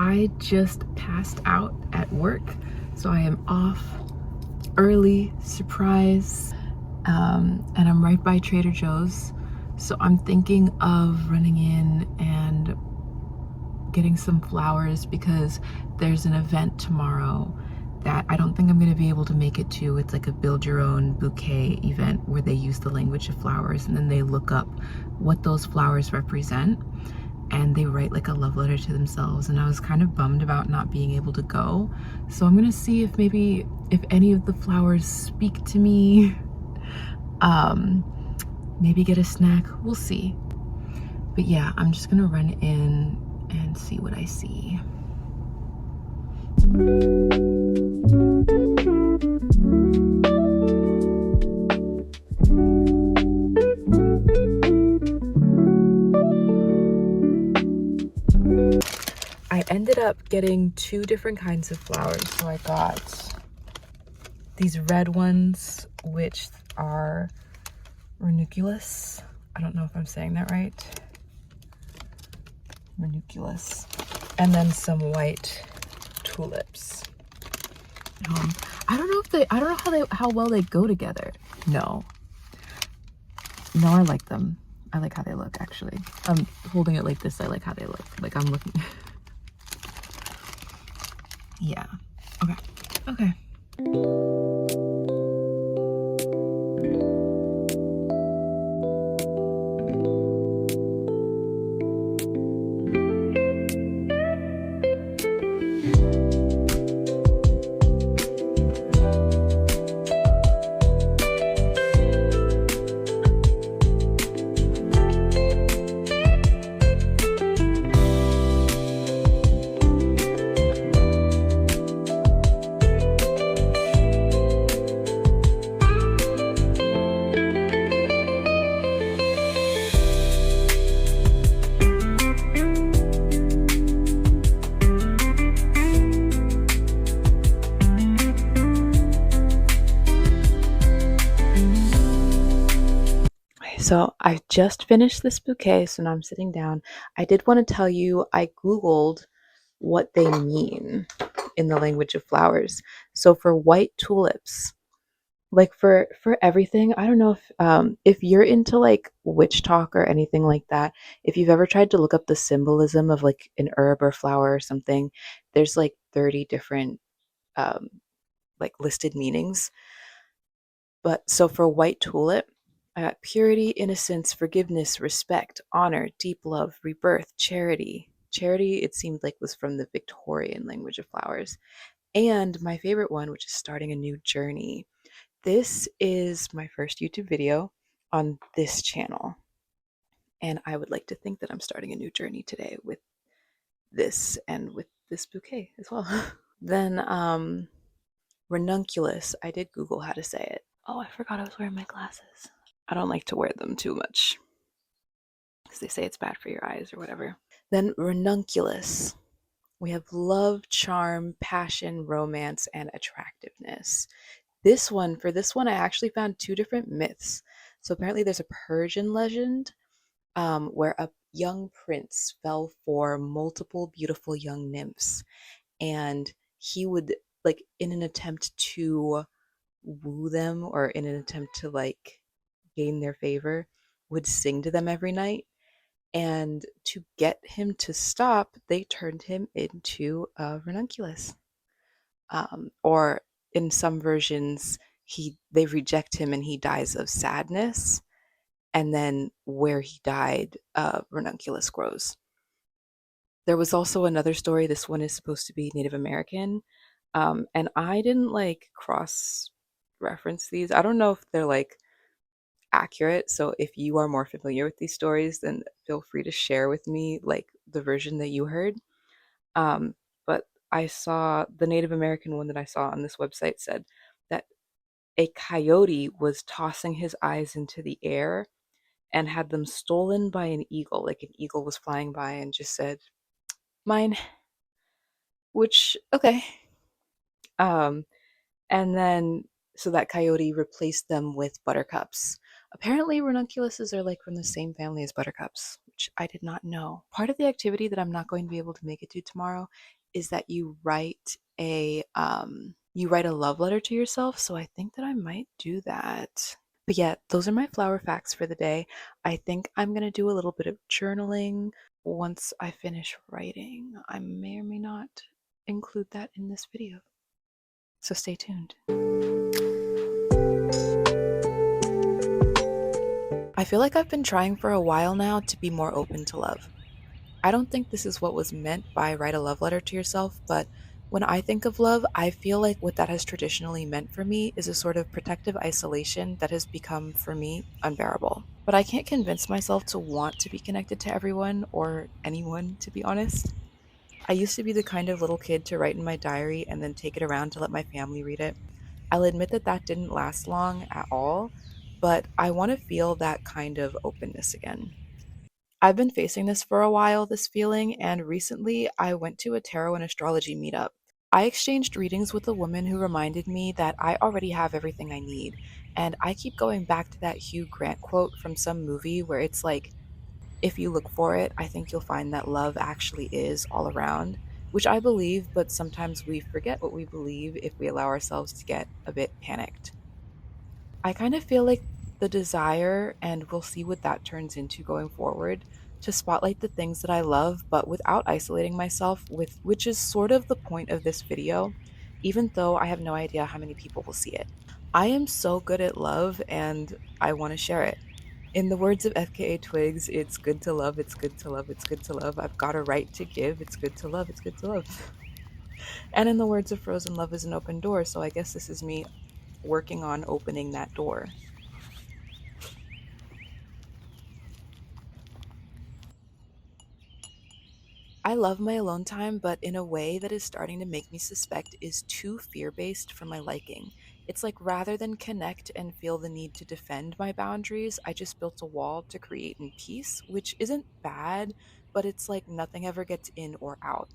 I just passed out at work, so I am off early, surprise, and I'm right by Trader Joe's. So I'm thinking of running in and getting some flowers because there's an event tomorrow that I don't think I'm gonna be able to make it to. It's like a build your own bouquet event where they use the language of flowers and then they look up what those flowers represent and they write like a love letter to themselves. And I was kind of bummed about not being able to go. So I'm gonna see if maybe if any of the flowers speak to me. Maybe get a snack, we'll see. But yeah, I'm just gonna run in and see what I see. I ended up getting two different kinds of flowers. So I got these red ones, which are ranunculus. I don't know if I'm saying that right. Ranunculus. And then some white tulips. I don't know how well they go together. No, I like them. I like how they look, actually. I'm holding it like this. I like how they look. Like I'm looking. Yeah. Okay. So I just finished this bouquet, so now I'm sitting down. I did want to tell you I Googled what they mean in the language of flowers. So for white tulips, like for everything, I don't know if you're into like witch talk or anything like that. If you've ever tried to look up the symbolism of like an herb or flower or something, there's like 30 different um, like listed meanings. But so for white tulip, I got purity, innocence, forgiveness, respect, honor, deep love, rebirth, charity. Charity, it seemed like, was from the Victorian language of flowers. And my favorite one, which is starting a new journey. This is my first YouTube video on this channel. And I would like to think that I'm starting a new journey today with this and with this bouquet as well. Then ranunculus, I did Google how to say it. Oh, I forgot I was wearing my glasses. I don't like to wear them too much because they say it's bad for your eyes or whatever. Then ranunculus. We have love, charm, passion, romance, and attractiveness. For this one, I actually found two different myths. So apparently there's a Persian legend where a young prince fell for multiple beautiful young nymphs. And he would, like, in an attempt to woo them or in an attempt to like gain their favor, would sing to them every night. And to get him to stop, they turned him into a ranunculus. Or in some versions, they reject him and he dies of sadness. And then where he died, ranunculus grows. There was also another story. This one is supposed to be Native American. And I didn't like cross reference these. I don't know if they're like accurate. So if you are more familiar with these stories, then feel free to share with me like the version that you heard. But I saw the Native American one that I saw on this website said that a coyote was tossing his eyes into the air and had them stolen by an eagle. Like an eagle was flying by and just said, "Mine." Which, okay. Um, and then so that coyote replaced them with buttercups. Apparently, ranunculuses are like from the same family as buttercups, which I did not know. Part of the activity that I'm not going to be able to make it to tomorrow is that you write a love letter to yourself, so I think that I might do that. But yeah, those are my flower facts for the day. I think I'm going to do a little bit of journaling once I finish writing. I may or may not include that in this video. So stay tuned. I feel like I've been trying for a while now to be more open to love. I don't think this is what was meant by write a love letter to yourself, but when I think of love, I feel like what that has traditionally meant for me is a sort of protective isolation that has become, for me, unbearable. But I can't convince myself to want to be connected to everyone or anyone, to be honest. I used to be the kind of little kid to write in my diary and then take it around to let my family read it. I'll admit that that didn't last long at all, but I want to feel that kind of openness again. I've been facing this for a while, this feeling, and recently I went to a tarot and astrology meetup. I exchanged readings with a woman who reminded me that I already have everything I need, and I keep going back to that Hugh Grant quote from some movie where it's like, if you look for it, I think you'll find that love actually is all around, which I believe, but sometimes we forget what we believe if we allow ourselves to get a bit panicked. I kind of feel like the desire, and we'll see what that turns into going forward, to spotlight the things that I love, but without isolating myself, with which is sort of the point of this video, even though I have no idea how many people will see it. I am so good at love and I want to share it. In the words of FKA Twigs, it's good to love, it's good to love, it's good to love. I've got a right to give, it's good to love, it's good to love. And in the words of Frozen, love is an open door, so I guess this is me working on opening that door. I love my alone time, but in a way that is starting to make me suspect is too fear based for my liking. It's like rather than connect and feel the need to defend my boundaries, I just built a wall to create in peace, which isn't bad, but it's like nothing ever gets in or out.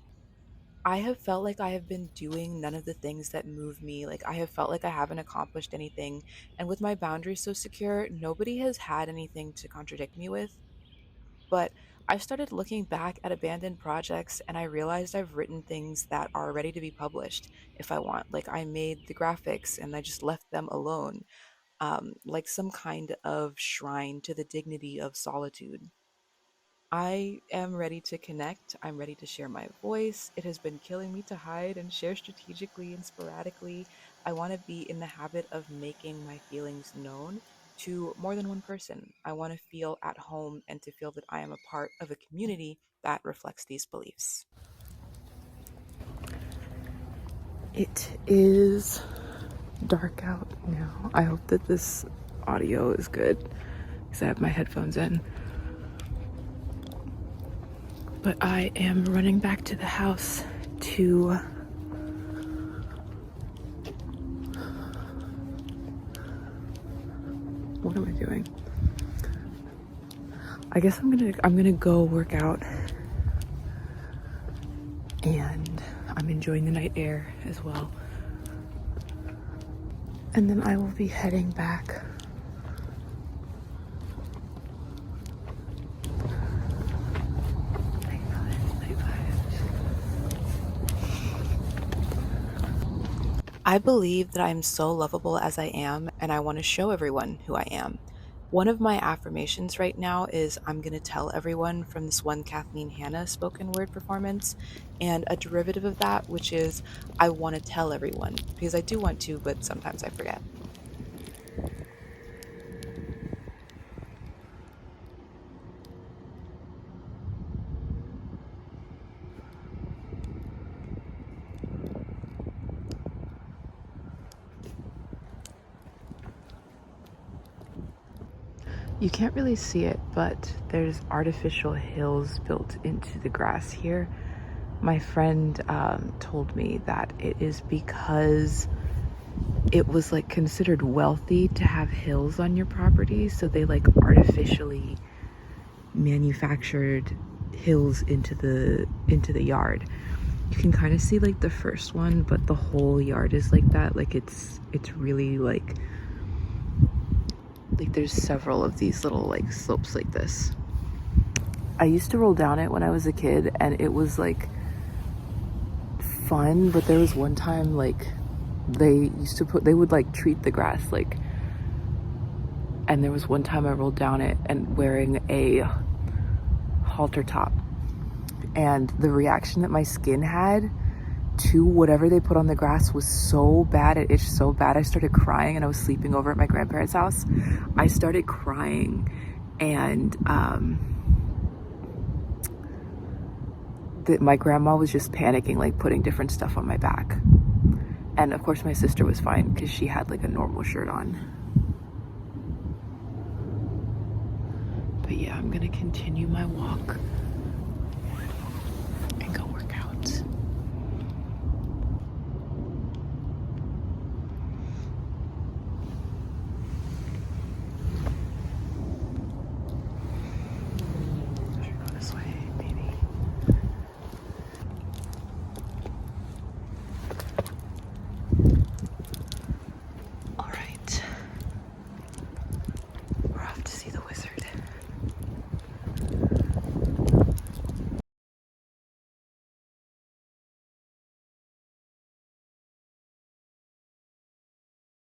I have felt like I have been doing none of the things that move me. Like I have felt like I haven't accomplished anything. And with my boundaries so secure, nobody has had anything to contradict me with. But I've started looking back at abandoned projects and I realized I've written things that are ready to be published if I want. Like I made the graphics and I just left them alone, like some kind of shrine to the dignity of solitude. I am ready to connect. I'm ready to share my voice. It has been killing me to hide and share strategically and sporadically. I want to be in the habit of making my feelings known to more than one person. I want to feel at home and to feel that I am a part of a community that reflects these beliefs. It is dark out now. I hope that this audio is good because I have my headphones in. But I am running back to the house to what am I doing? I guess I'm gonna go work out, and I'm enjoying the night air as well. And then I will be heading back. I believe that I am so lovable as I am, and I want to show everyone who I am. One of my affirmations right now is I'm going to tell everyone from this one Kathleen Hanna spoken word performance, and a derivative of that, which is I want to tell everyone, because I do want to, but sometimes I forget. You can't really see it, but there's artificial hills built into the grass here. My friend told me that it is because it was like considered wealthy to have hills on your property, so they like artificially manufactured hills into the yard. You can kind of see like the first one, but the whole yard is like that. Like it's really like Like there's several of these little like slopes like this. I used to roll down it when I was a kid, and it was like fun, but there was one time like they would like treat the grass like, and there was one time I rolled down it and wearing a halter top, and the reaction that my skin had to whatever they put on the grass was so bad. It itched so bad. I started crying, and I was sleeping over at my grandparents' house. I started crying, and my grandma was just panicking, like putting different stuff on my back. And of course my sister was fine because she had like a normal shirt on. But yeah, I'm gonna continue my walk